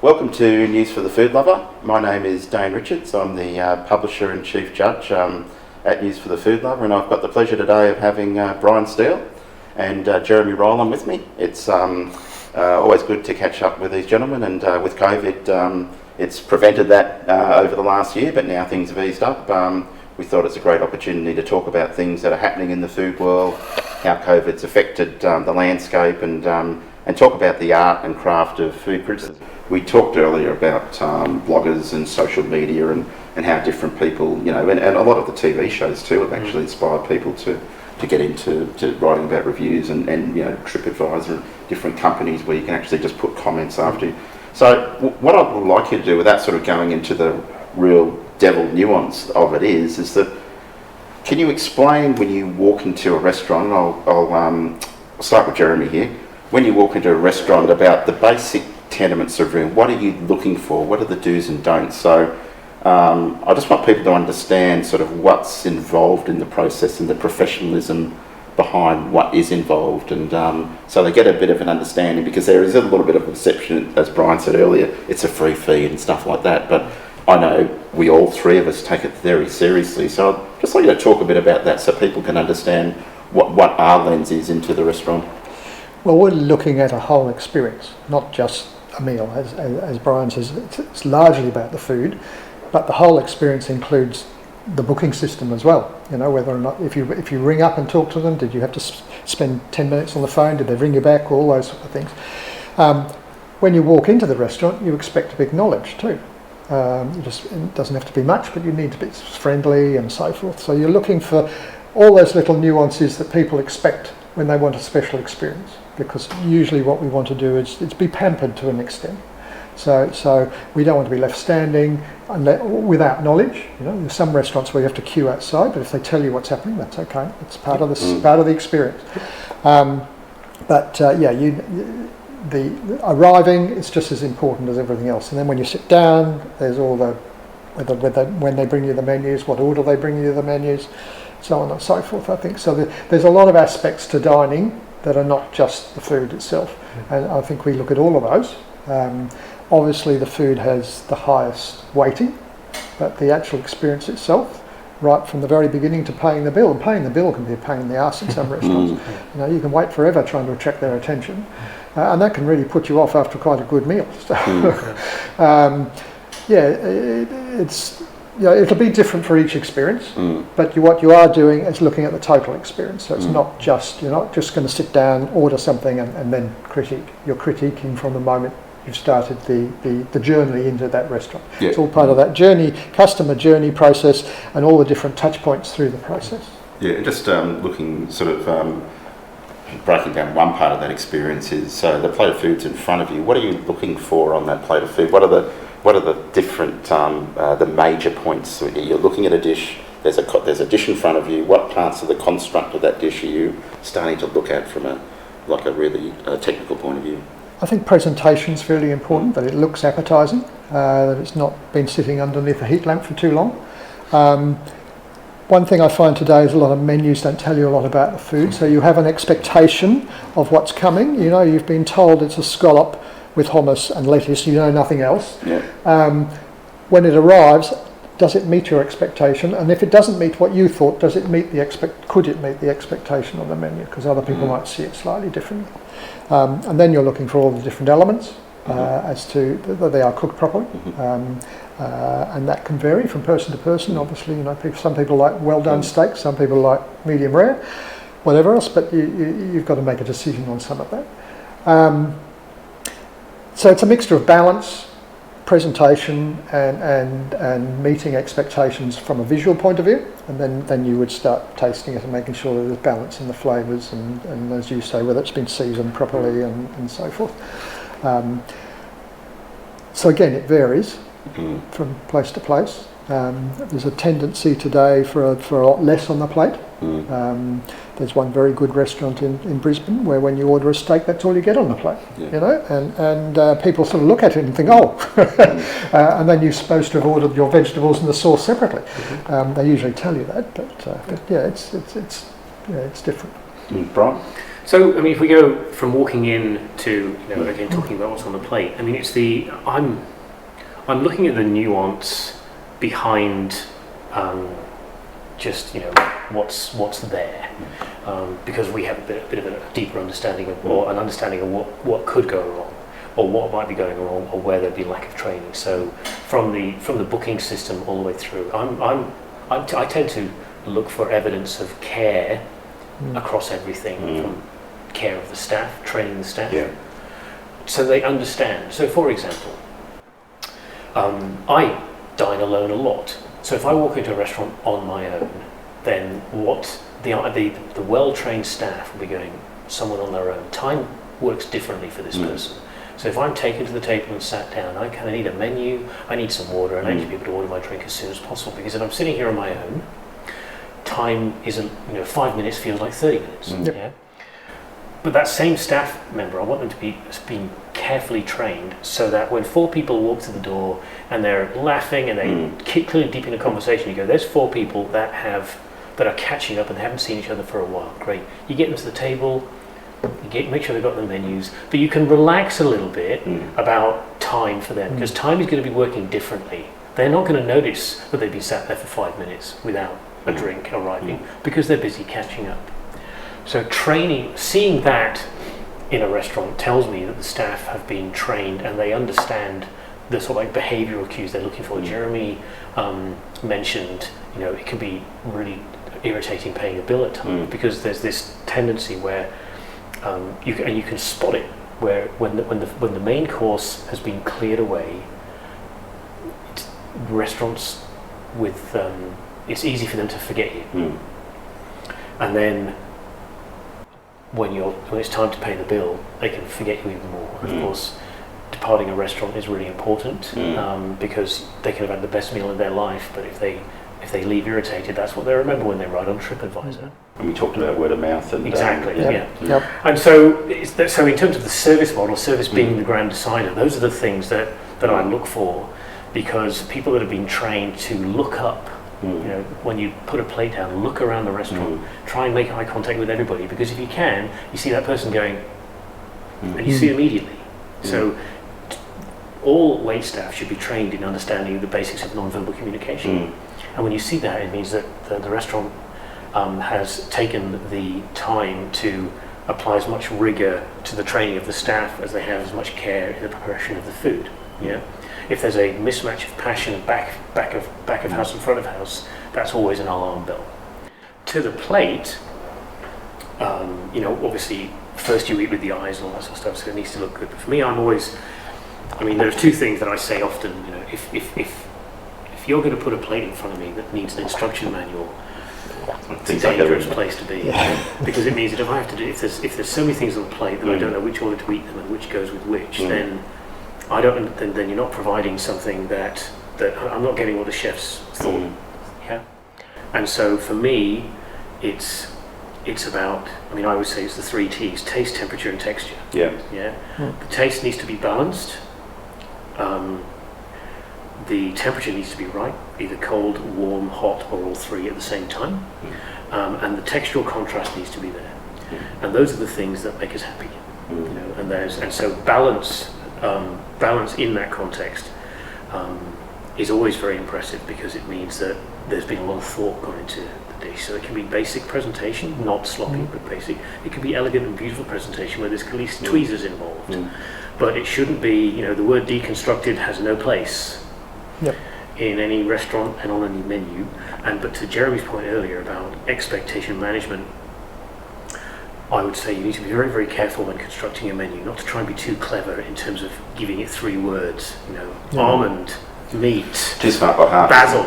Welcome to News for the Food Lover. My name is Dane Richards. I'm the publisher and chief judge at News for the Food Lover, and I've got the pleasure today of having Brian Steele and Jeremy Rowland with me. It's always good to catch up with these gentlemen, and with COVID, it's prevented that over the last year, but now things have eased up. We thought it's a great opportunity to talk about things that are happening in the food world, how COVID's affected the landscape, and talk about the art and craft of food criticism. We talked earlier about bloggers and social media and how different people, and a lot of the TV shows too have actually inspired people to get into writing about reviews and TripAdvisor and different companies where you can actually just put comments after you. So what I would like you to do without sort of going into the real devil nuance of it is that, can you explain when you walk into a restaurant, I'll start with Jeremy here, when you walk into a restaurant about the basic tenements of room, what are you looking for? What are the do's and don'ts? So I just want people to understand sort of what's involved in the process and the professionalism behind what is involved, and so they get a bit of an understanding, because there is a little bit of a perception, as Brian said earlier, it's a free feed and stuff like that, but I know we all three of us take it very seriously. So I'd just like you to talk a bit about that so people can understand what our lens is into the restaurant. Well, we're looking at a whole experience, not just a meal. As Brian says, it's largely about the food, but the whole experience includes the booking system as well. Whether or not, if you ring up and talk to them, did you have to spend 10 minutes on the phone? Did they ring you back? All those sort of things. When you walk into the restaurant, you expect to be acknowledged too. It doesn't have to be much, but you need to be friendly and so forth. So you're looking for all those little nuances that people expect when they want a special experience, because usually what we want to do is be pampered to an extent. So we don't want to be left standing without knowledge. There's some restaurants where you have to queue outside, but if they tell you what's happening, that's okay. It's part of the experience. The arriving is just as important as everything else. And then when you sit down, there's all the when they bring you the menus, what order they bring you the menus, so on and so forth, I think. So there's a lot of aspects to dining that are not just the food itself. And I think we look at all of those. Obviously the food has the highest weighting, but the actual experience itself, right from the very beginning to paying the bill, and paying the bill can be a pain in the arse in some restaurants. You can wait forever trying to attract their attention, and that can really put you off after quite a good meal. So, it'll be different for each experience, but what you are doing is looking at the total experience. So it's you're not just going to sit down, order something and then critique. You're critiquing from the moment you've started the journey into that restaurant. Yeah. It's all part of that customer journey process, and all the different touch points through the process. Yeah, and just looking sort of breaking down one part of that experience is, so the plate of food's in front of you. What are you looking for on that plate of food? What are the different the major points? You're looking at a dish. There's a dish in front of you. What parts of the construct of that dish are you starting to look at from a really technical point of view? I think presentation is fairly important, that it looks appetising, that it's not been sitting underneath a heat lamp for too long. One thing I find today is a lot of menus don't tell you a lot about the food, so you have an expectation of what's coming. You've been told it's a scallop with hummus and lettuce, you know nothing else. Yeah. When it arrives, does it meet your expectation? And if it doesn't meet what you thought, could it meet the expectation of the menu? Because other people might see it slightly differently. And then you're looking for all the different elements as to whether they are cooked properly. And that can vary from person to person. Obviously, some people like well done steak, some people like medium rare, whatever else, but you've got to make a decision on some of that. So it's a mixture of balance, presentation, and meeting expectations from a visual point of view, and then you would start tasting it and making sure that there's balance in the flavours, and as you say, whether it's been seasoned properly and so forth. So again, it varies from place to place. There's a tendency today for a lot less on the plate. There's one very good restaurant in Brisbane where when you order a steak, that's all you get on the plate. And people sort of look at it and think, and then you're supposed to have ordered your vegetables and the sauce separately. They usually tell you that, but it's different. Brian? So, I mean, if we go from walking in to, again, talking about what's on the plate, I mean, I'm looking at the nuance behind just, what's there, because we have a bit of a deeper understanding of, or an understanding of what could go wrong, or what might be going wrong, or where there'd be lack of training. So, from the booking system all the way through, I tend to look for evidence of care across everything, from care of the staff, training the staff, so they understand. So, for example, I dine alone a lot. So if I walk into a restaurant on my own, then what the well-trained staff will be going, someone on their own. Time works differently for this person. So if I'm taken to the table and sat down, I kind of need a menu, I need some water, and I need to be able to order my drink as soon as possible. Because if I'm sitting here on my own, time isn't, 5 minutes feels like 30 minutes. Yeah. But that same staff member, I want them to be being carefully trained so that when 4 people walk to the door and they're laughing and they keep clearly deep in a conversation, you go, there's 4 people that are catching up and they haven't seen each other for a while. Great. You get them to the table, make sure they've got the menus, but you can relax a little bit about time for them, because time is going to be working differently. They're not going to notice that they've been sat there for 5 minutes without a drink arriving because they're busy catching up. So training, seeing that in a restaurant tells me that the staff have been trained and they understand the sort of like behavioural cues they're looking for. Jeremy mentioned, it can be really irritating paying a bill at times because there's this tendency where you can spot it, where when the main course has been cleared away, restaurants with it's easy for them to forget you, and then when it's time to pay the bill, they can forget you even more. Of course, departing a restaurant is really important because they can have had the best meal of their life, but if they leave irritated, that's what they remember when they write on TripAdvisor. And we talked about word of mouth and exactly, And so in terms of the service model, service being the grand decider, those are the things that I look for, because people that have been trained to look up. When you put a plate down, look around the restaurant, try and make eye contact with everybody, because if you can, you see that person going, and you see it immediately. So all wait staff should be trained in understanding the basics of non-verbal communication. And when you see that, it means that the restaurant has taken the time to apply as much rigour to the training of the staff as they have as much care in the preparation of the food. If there's a mismatch of passion back of house and front of house, that's always an alarm bell. To the plate, obviously first you eat with the eyes and all that sort of stuff, so it needs to look good. But for me, there's 2 things that I say often. If you're going to put a plate in front of me that needs an instruction manual, it's a dangerous place to be, because it means that if there's so many things on the plate that I don't know which order to eat them and which goes with which, then then you're not providing something that I'm not getting what the chef's thought. And so for me, it's about, I always say it's the 3 T's: taste, temperature, and texture. The taste needs to be balanced. The temperature needs to be right, either cold, warm, hot, or all 3 at the same time. And the textural contrast needs to be there. And those are the things that make us happy. And so balance in that context is always very impressive, because it means that there's been a lot of thought gone into the dish. So it can be basic presentation, not sloppy, but basic. It can be elegant and beautiful presentation where there's at least tweezers involved. But it shouldn't be, the word deconstructed has no place in any restaurant and on any menu. But to Jeremy's point earlier about expectation management, I would say you need to be very, very careful when constructing a menu, not to try and be too clever in terms of giving it 3 words, almond, meat, basil,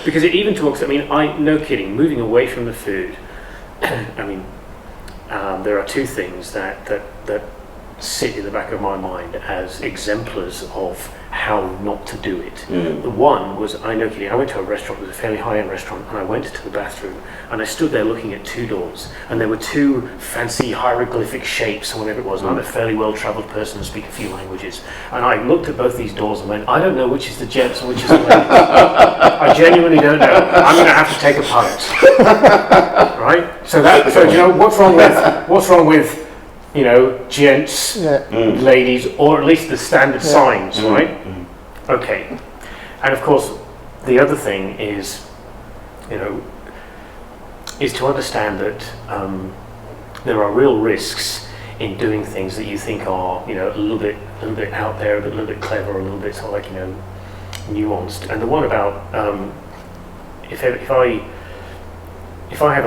because it even talks, no kidding, moving away from the food, there are 2 things that sit in the back of my mind as exemplars of how not to do it. Mm. The one was, I went to a restaurant, it was a fairly high-end restaurant, and I went to the bathroom, and I stood there looking at two doors, and there were two fancy hieroglyphic shapes, or whatever it was, and I'm a fairly well-travelled person and speak a few languages, and I looked at both these doors and went, I don't know which is the gents and which is the ladies. I genuinely don't know. I'm going to have to take a punt. Right? So you know, what's wrong with you know, gents, ladies, or at least the standard signs, right? Okay. And of course, the other thing is, you know, is to understand that there are real risks in doing things that you think are, you know, a little bit out there, a little bit clever, a little bit sort of like, you know, nuanced. And the one about if I have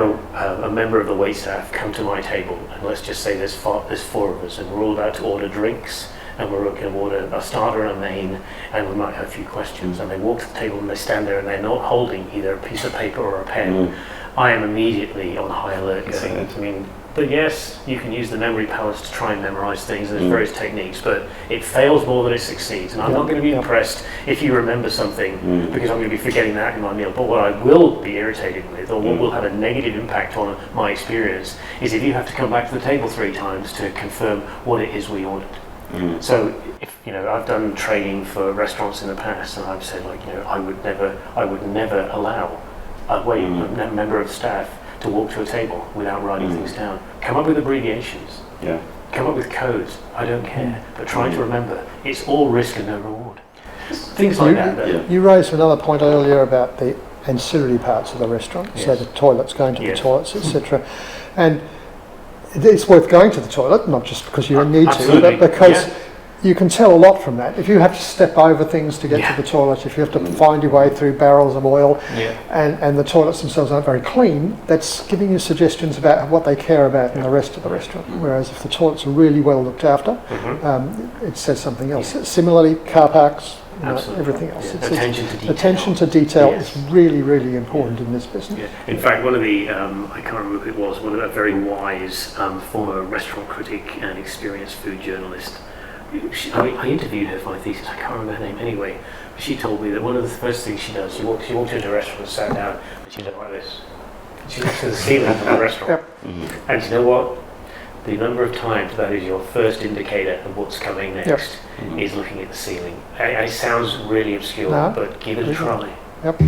a member of the waitstaff come to my table, and let's just say there's four of us, and we're all about to order drinks, and we're going to order a starter and a main, and we might have a few questions, and they walk to the table and they stand there and they're not holding either a piece of paper or a pen, I am immediately on high alert going, I mean, but yes, you can use the memory palace to try and memorize things, and there's various techniques, but it fails more than it succeeds. And I'm not going to be impressed if you remember something, because I'm going to be forgetting that in my meal. But what I will be irritated with, or what will have a negative impact on my experience, is if you have to come back to the table 3 times to confirm what it is we ordered. So, if, you know, I've done training for restaurants in the past, and I've said, like, you know, I would never allow a member of staff to walk to a table without writing things down. Come up with abbreviations. Yeah. Come up with codes. I don't care. But try to remember, it's all risk and no reward. Things like that. You raised another point earlier about the ancillary parts of the restaurant, so the toilets, going to the toilets, etc. And it's worth going to the toilet, not just because you need to, but because you can tell a lot from that. If you have to step over things to get to the toilet, if you have to find your way through barrels of oil, and the toilets themselves aren't very clean, that's giving you suggestions about what they care about in the rest of the restaurant. Whereas if the toilets are really well looked after, it says something else. Similarly, car parks, everything else. Attention to detail is really, really important in this business. In fact, one of the, I can't remember who it was, one of a very wise former restaurant critic and experienced food journalist, I interviewed her for my thesis, I can't remember her name anyway, but she told me that one of the first things she does, she walked into a restaurant and sat down, and she looked like this. She looks to the ceiling of the restaurant. And you know what? The number of times that is your first indicator of what's coming next is looking at the ceiling. And it sounds really obscure, but give it a try. Yep.